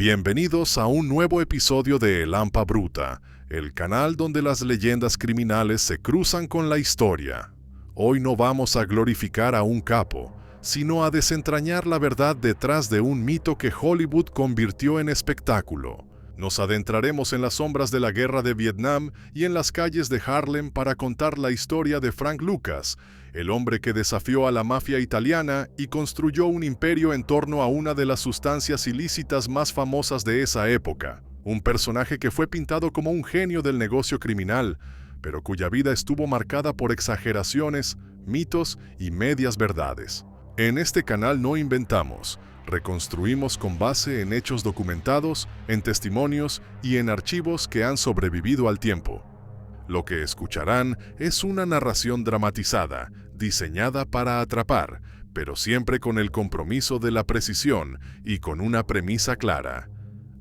Bienvenidos a un nuevo episodio de El Hampa Bruta, el canal donde las leyendas criminales se cruzan con la historia. Hoy no vamos a glorificar a un capo, sino a desentrañar la verdad detrás de un mito que Hollywood convirtió en espectáculo. Nos adentraremos en las sombras de la guerra de Vietnam y en las calles de Harlem para contar la historia de Frank Lucas, el hombre que desafió a la mafia italiana y construyó un imperio en torno a una de las sustancias ilícitas más famosas de esa época. Un personaje que fue pintado como un genio del negocio criminal, pero cuya vida estuvo marcada por exageraciones, mitos y medias verdades. En este canal no inventamos, reconstruimos con base en hechos documentados, en testimonios y en archivos que han sobrevivido al tiempo. Lo que escucharán es una narración dramatizada, diseñada para atrapar, pero siempre con el compromiso de la precisión y con una premisa clara.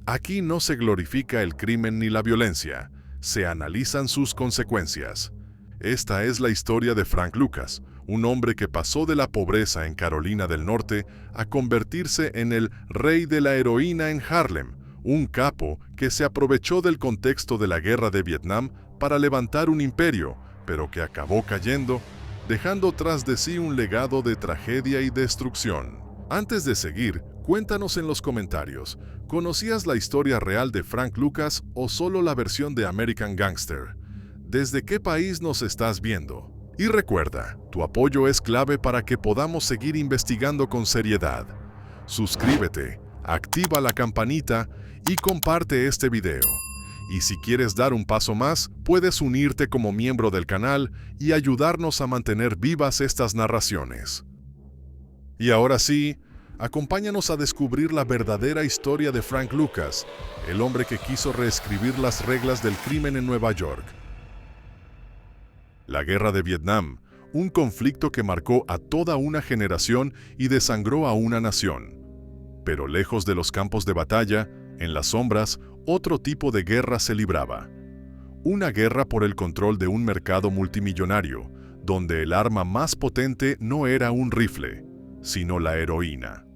Aquí no se glorifica el crimen ni la violencia, se analizan sus consecuencias. Esta es la historia de Frank Lucas, un hombre que pasó de la pobreza en Carolina del Norte a convertirse en el rey de la heroína en Harlem, un capo que se aprovechó del contexto de la guerra de Vietnam para levantar un imperio, pero que acabó cayendo, dejando tras de sí un legado de tragedia y destrucción. Antes de seguir, cuéntanos en los comentarios, ¿conocías la historia real de Frank Lucas o solo la versión de American Gangster? ¿Desde qué país nos estás viendo? Y recuerda, tu apoyo es clave para que podamos seguir investigando con seriedad. Suscríbete, activa la campanita y comparte este video. Y si quieres dar un paso más, puedes unirte como miembro del canal y ayudarnos a mantener vivas estas narraciones. Y ahora sí, acompáñanos a descubrir la verdadera historia de Frank Lucas, el hombre que quiso reescribir las reglas del crimen en Nueva York. La Guerra de Vietnam, un conflicto que marcó a toda una generación y desangró a una nación. Pero lejos de los campos de batalla, en las sombras, otro tipo de guerra se libraba. Una guerra por el control de un mercado multimillonario, donde el arma más potente no era un rifle, sino la heroína.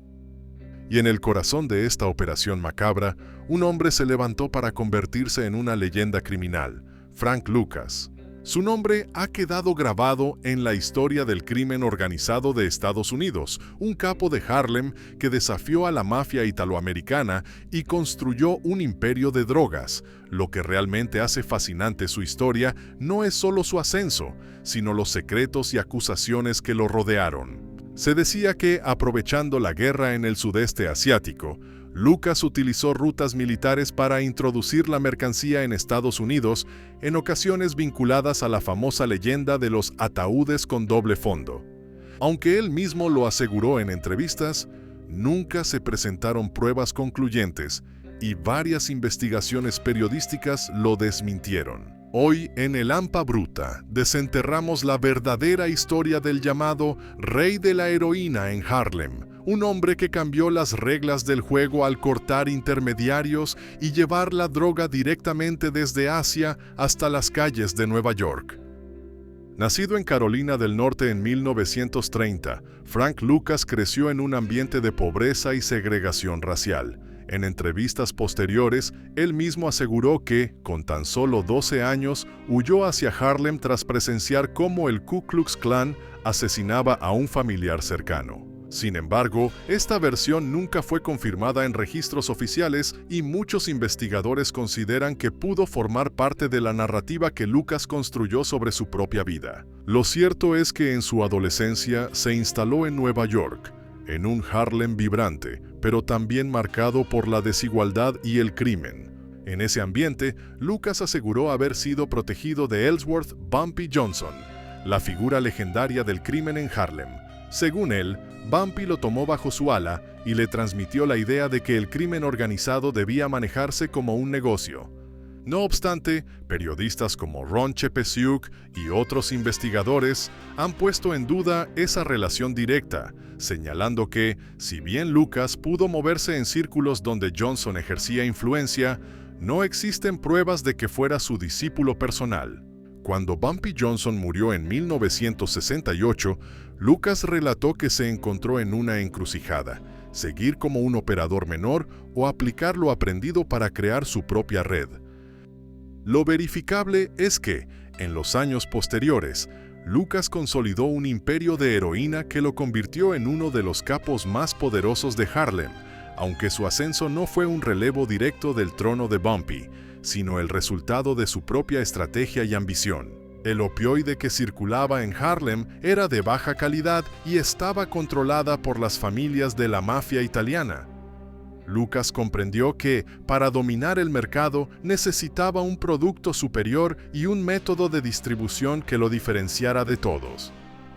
Y en el corazón de esta operación macabra, un hombre se levantó para convertirse en una leyenda criminal, Frank Lucas. Su nombre ha quedado grabado en la historia del crimen organizado de Estados Unidos, un capo de Harlem que desafió a la mafia italoamericana y construyó un imperio de drogas. Lo que realmente hace fascinante su historia no es solo su ascenso, sino los secretos y acusaciones que lo rodearon. Se decía que, aprovechando la guerra en el sudeste asiático, Lucas utilizó rutas militares para introducir la mercancía en Estados Unidos, en ocasiones vinculadas a la famosa leyenda de los ataúdes con doble fondo. Aunque él mismo lo aseguró en entrevistas, nunca se presentaron pruebas concluyentes y varias investigaciones periodísticas lo desmintieron. Hoy, en El Hampa Bruta, desenterramos la verdadera historia del llamado Rey de la Heroína en Harlem, un hombre que cambió las reglas del juego al cortar intermediarios y llevar la droga directamente desde Asia hasta las calles de Nueva York. Nacido en Carolina del Norte en 1930, Frank Lucas creció en un ambiente de pobreza y segregación racial. En entrevistas posteriores, él mismo aseguró que, con tan solo 12 años, huyó hacia Harlem tras presenciar cómo el Ku Klux Klan asesinaba a un familiar cercano. Sin embargo, esta versión nunca fue confirmada en registros oficiales y muchos investigadores consideran que pudo formar parte de la narrativa que Lucas construyó sobre su propia vida. Lo cierto es que en su adolescencia se instaló en Nueva York, en un Harlem vibrante, pero también marcado por la desigualdad y el crimen. En ese ambiente, Lucas aseguró haber sido protegido de Ellsworth Bumpy Johnson, la figura legendaria del crimen en Harlem. Según él, Bumpy lo tomó bajo su ala y le transmitió la idea de que el crimen organizado debía manejarse como un negocio. No obstante, periodistas como Ron Chepesiuk y otros investigadores han puesto en duda esa relación directa, señalando que, si bien Lucas pudo moverse en círculos donde Johnson ejercía influencia, no existen pruebas de que fuera su discípulo personal. Cuando Bumpy Johnson murió en 1968, Lucas relató que se encontró en una encrucijada, seguir como un operador menor o aplicar lo aprendido para crear su propia red. Lo verificable es que, en los años posteriores, Lucas consolidó un imperio de heroína que lo convirtió en uno de los capos más poderosos de Harlem, aunque su ascenso no fue un relevo directo del trono de Bumpy, sino el resultado de su propia estrategia y ambición. El opioide que circulaba en Harlem era de baja calidad y estaba controlada por las familias de la mafia italiana. Lucas comprendió que, para dominar el mercado, necesitaba un producto superior y un método de distribución que lo diferenciara de todos.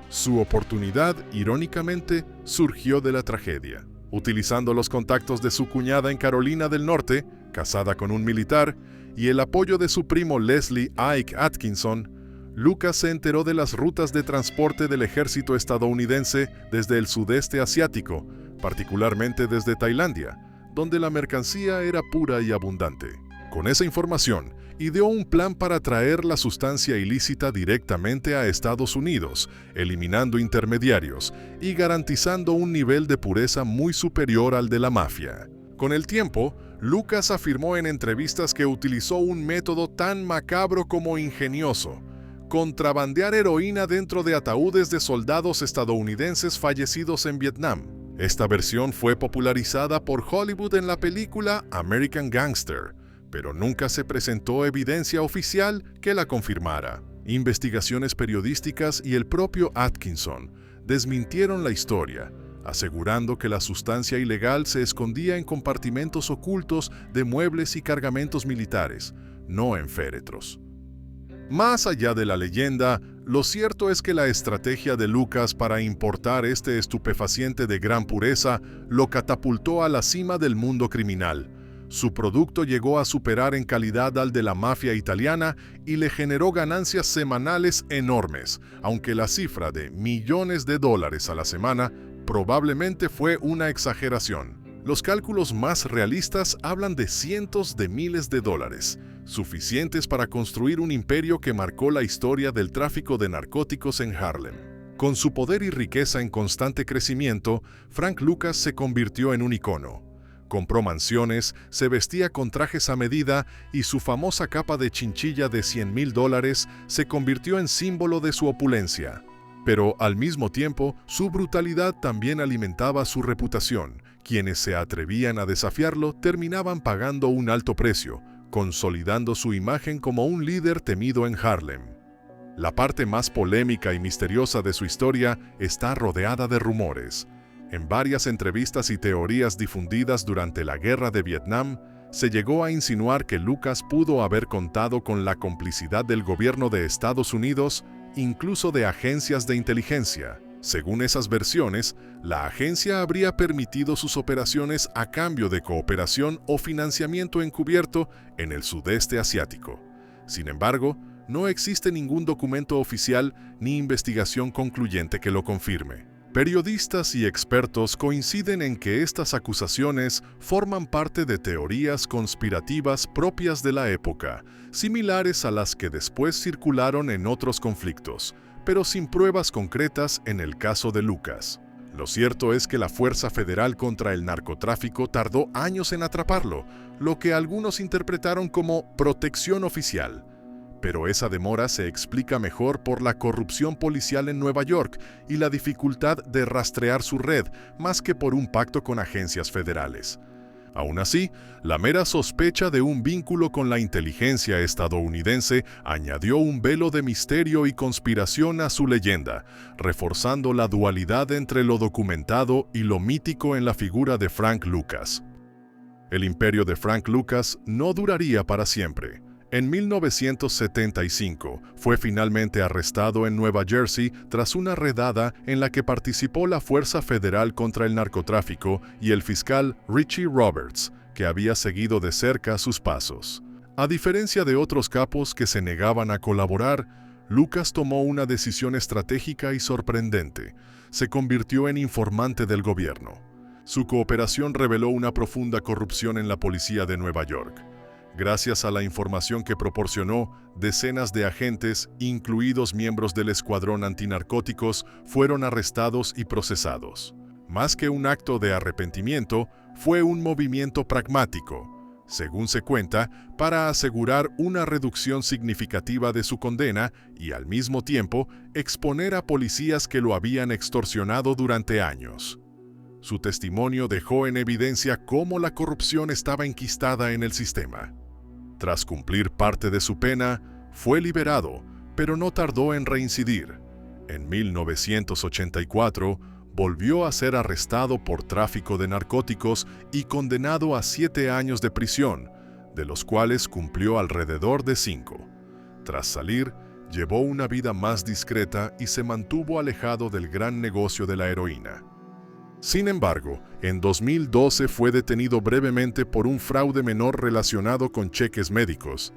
Su oportunidad, irónicamente, surgió de la tragedia. Utilizando los contactos de su cuñada en Carolina del Norte, casada con un militar, y el apoyo de su primo Leslie Ike Atkinson, Lucas se enteró de las rutas de transporte del ejército estadounidense desde el sudeste asiático, particularmente desde Tailandia, donde la mercancía era pura y abundante. Con esa información, ideó un plan para traer la sustancia ilícita directamente a Estados Unidos, eliminando intermediarios y garantizando un nivel de pureza muy superior al de la mafia. Con el tiempo, Lucas afirmó en entrevistas que utilizó un método tan macabro como ingenioso: contrabandear heroína dentro de ataúdes de soldados estadounidenses fallecidos en Vietnam. Esta versión fue popularizada por Hollywood en la película American Gangster, pero nunca se presentó evidencia oficial que la confirmara. Investigaciones periodísticas y el propio Atkinson desmintieron la historia, asegurando que la sustancia ilegal se escondía en compartimentos ocultos de muebles y cargamentos militares, no en féretros. Más allá de la leyenda, lo cierto es que la estrategia de Lucas para importar este estupefaciente de gran pureza lo catapultó a la cima del mundo criminal. Su producto llegó a superar en calidad al de la mafia italiana y le generó ganancias semanales enormes, aunque la cifra de millones de dólares a la semana probablemente fue una exageración. Los cálculos más realistas hablan de cientos de miles de dólares, suficientes para construir un imperio que marcó la historia del tráfico de narcóticos en Harlem. Con su poder y riqueza en constante crecimiento, Frank Lucas se convirtió en un icono. Compró mansiones, se vestía con trajes a medida y su famosa capa de chinchilla de $100,000 se convirtió en símbolo de su opulencia. Pero al mismo tiempo, su brutalidad también alimentaba su reputación. Quienes se atrevían a desafiarlo terminaban pagando un alto precio, consolidando su imagen como un líder temido en Harlem. La parte más polémica y misteriosa de su historia está rodeada de rumores. En varias entrevistas y teorías difundidas durante la Guerra de Vietnam, se llegó a insinuar que Lucas pudo haber contado con la complicidad del gobierno de Estados Unidos, incluso de agencias de inteligencia. Según esas versiones, la agencia habría permitido sus operaciones a cambio de cooperación o financiamiento encubierto en el sudeste asiático. Sin embargo, no existe ningún documento oficial ni investigación concluyente que lo confirme. Periodistas y expertos coinciden en que estas acusaciones forman parte de teorías conspirativas propias de la época, similares a las que después circularon en otros conflictos, pero sin pruebas concretas en el caso de Lucas. Lo cierto es que la Fuerza Federal contra el Narcotráfico tardó años en atraparlo, lo que algunos interpretaron como protección oficial. Pero esa demora se explica mejor por la corrupción policial en Nueva York y la dificultad de rastrear su red, más que por un pacto con agencias federales. Aún así, la mera sospecha de un vínculo con la inteligencia estadounidense añadió un velo de misterio y conspiración a su leyenda, reforzando la dualidad entre lo documentado y lo mítico en la figura de Frank Lucas. El imperio de Frank Lucas no duraría para siempre. En 1975 fue finalmente arrestado en Nueva Jersey tras una redada en la que participó la Fuerza Federal contra el Narcotráfico y el fiscal Richie Roberts, que había seguido de cerca sus pasos. A diferencia de otros capos que se negaban a colaborar, Lucas tomó una decisión estratégica y sorprendente. Se convirtió en informante del gobierno. Su cooperación reveló una profunda corrupción en la policía de Nueva York. Gracias a la información que proporcionó, decenas de agentes, incluidos miembros del escuadrón antinarcóticos, fueron arrestados y procesados. Más que un acto de arrepentimiento, fue un movimiento pragmático, según se cuenta, para asegurar una reducción significativa de su condena y al mismo tiempo exponer a policías que lo habían extorsionado durante años. Su testimonio dejó en evidencia cómo la corrupción estaba enquistada en el sistema. Tras cumplir parte de su pena, fue liberado, pero no tardó en reincidir. En 1984, volvió a ser arrestado por tráfico de narcóticos y condenado a 7 años de prisión, de los cuales cumplió alrededor de 5. Tras salir, llevó una vida más discreta y se mantuvo alejado del gran negocio de la heroína. Sin embargo, en 2012 fue detenido brevemente por un fraude menor relacionado con cheques médicos.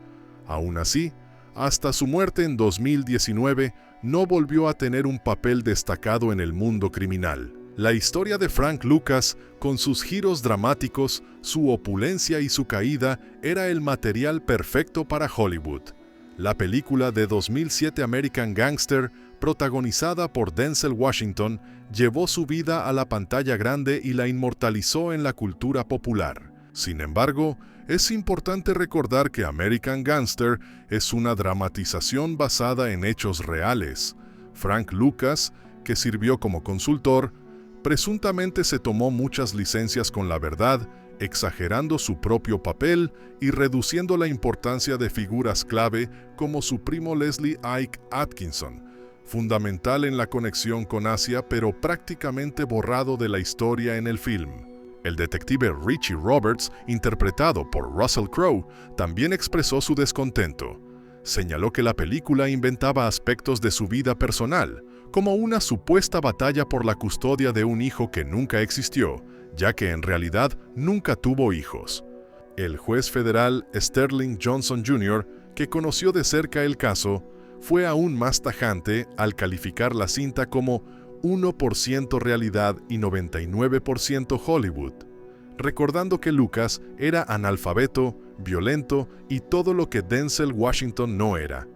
Aún así, hasta su muerte en 2019, no volvió a tener un papel destacado en el mundo criminal. La historia de Frank Lucas, con sus giros dramáticos, su opulencia y su caída, era el material perfecto para Hollywood. La película de 2007 American Gangster, protagonizada por Denzel Washington, llevó su vida a la pantalla grande y la inmortalizó en la cultura popular. Sin embargo, es importante recordar que American Gangster es una dramatización basada en hechos reales. Frank Lucas, que sirvió como consultor, presuntamente se tomó muchas licencias con la verdad, exagerando su propio papel y reduciendo la importancia de figuras clave como su primo Leslie Ike Atkinson, fundamental en la conexión con Asia pero prácticamente borrado de la historia en el film. El detective Richie Roberts, interpretado por Russell Crowe, también expresó su descontento. Señaló que la película inventaba aspectos de su vida personal, como una supuesta batalla por la custodia de un hijo que nunca existió, ya que en realidad nunca tuvo hijos. El juez federal Sterling Johnson Jr., que conoció de cerca el caso, fue aún más tajante al calificar la cinta como 1% realidad y 99% Hollywood, recordando que Lucas era analfabeto, violento y todo lo que Denzel Washington no era.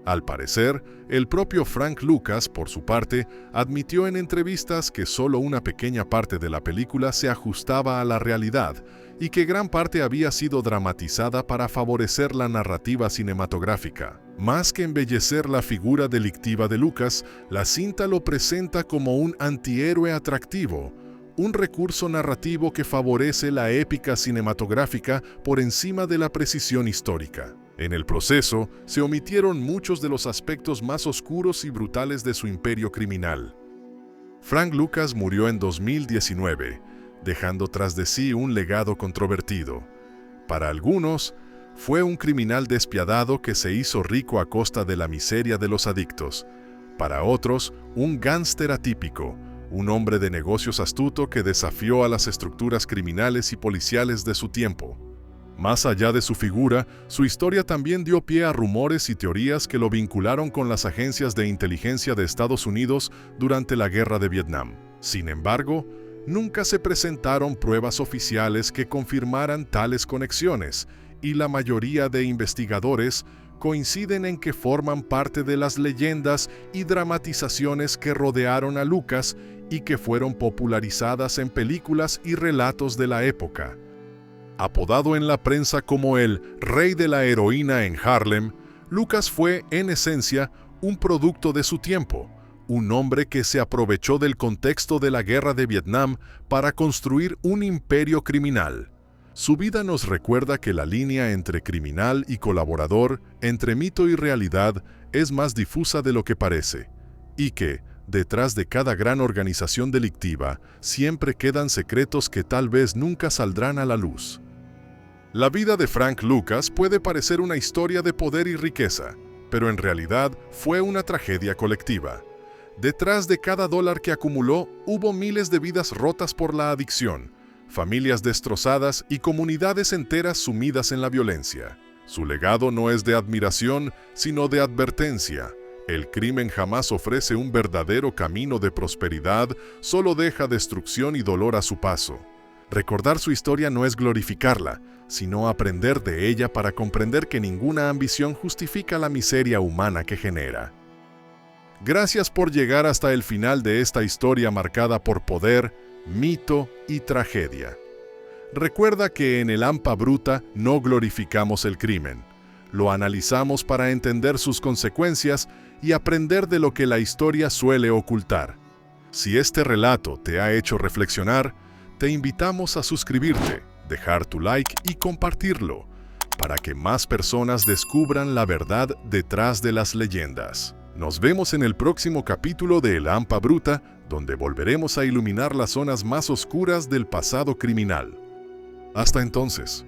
Al parecer, el propio Frank Lucas, por su parte, admitió en entrevistas que solo una pequeña parte de la película se ajustaba a la realidad y que gran parte había sido dramatizada para favorecer la narrativa cinematográfica. Más que embellecer la figura delictiva de Lucas, la cinta lo presenta como un antihéroe atractivo, un recurso narrativo que favorece la épica cinematográfica por encima de la precisión histórica. En el proceso, se omitieron muchos de los aspectos más oscuros y brutales de su imperio criminal. Frank Lucas murió en 2019, dejando tras de sí un legado controvertido. Para algunos, fue un criminal despiadado que se hizo rico a costa de la miseria de los adictos. Para otros, un gángster atípico, un hombre de negocios astuto que desafió a las estructuras criminales y policiales de su tiempo. Más allá de su figura, su historia también dio pie a rumores y teorías que lo vincularon con las agencias de inteligencia de Estados Unidos durante la Guerra de Vietnam. Sin embargo, nunca se presentaron pruebas oficiales que confirmaran tales conexiones, y la mayoría de investigadores coinciden en que forman parte de las leyendas y dramatizaciones que rodearon a Lucas y que fueron popularizadas en películas y relatos de la época. Apodado en la prensa como el rey de la heroína en Harlem, Lucas fue, en esencia, un producto de su tiempo, un hombre que se aprovechó del contexto de la Guerra de Vietnam para construir un imperio criminal. Su vida nos recuerda que la línea entre criminal y colaborador, entre mito y realidad, es más difusa de lo que parece, y que, detrás de cada gran organización delictiva, siempre quedan secretos que tal vez nunca saldrán a la luz. La vida de Frank Lucas puede parecer una historia de poder y riqueza, pero en realidad fue una tragedia colectiva. Detrás de cada dólar que acumuló, hubo miles de vidas rotas por la adicción, familias destrozadas y comunidades enteras sumidas en la violencia. Su legado no es de admiración, sino de advertencia. El crimen jamás ofrece un verdadero camino de prosperidad, solo deja destrucción y dolor a su paso. Recordar su historia no es glorificarla, sino aprender de ella para comprender que ninguna ambición justifica la miseria humana que genera. Gracias por llegar hasta el final de esta historia marcada por poder, mito y tragedia. Recuerda que en el Hampa Bruta no glorificamos el crimen. Lo analizamos para entender sus consecuencias y aprender de lo que la historia suele ocultar. Si este relato te ha hecho reflexionar, te invitamos a suscribirte, dejar tu like y compartirlo, para que más personas descubran la verdad detrás de las leyendas. Nos vemos en el próximo capítulo de El Hampa Bruta, donde volveremos a iluminar las zonas más oscuras del pasado criminal. Hasta entonces.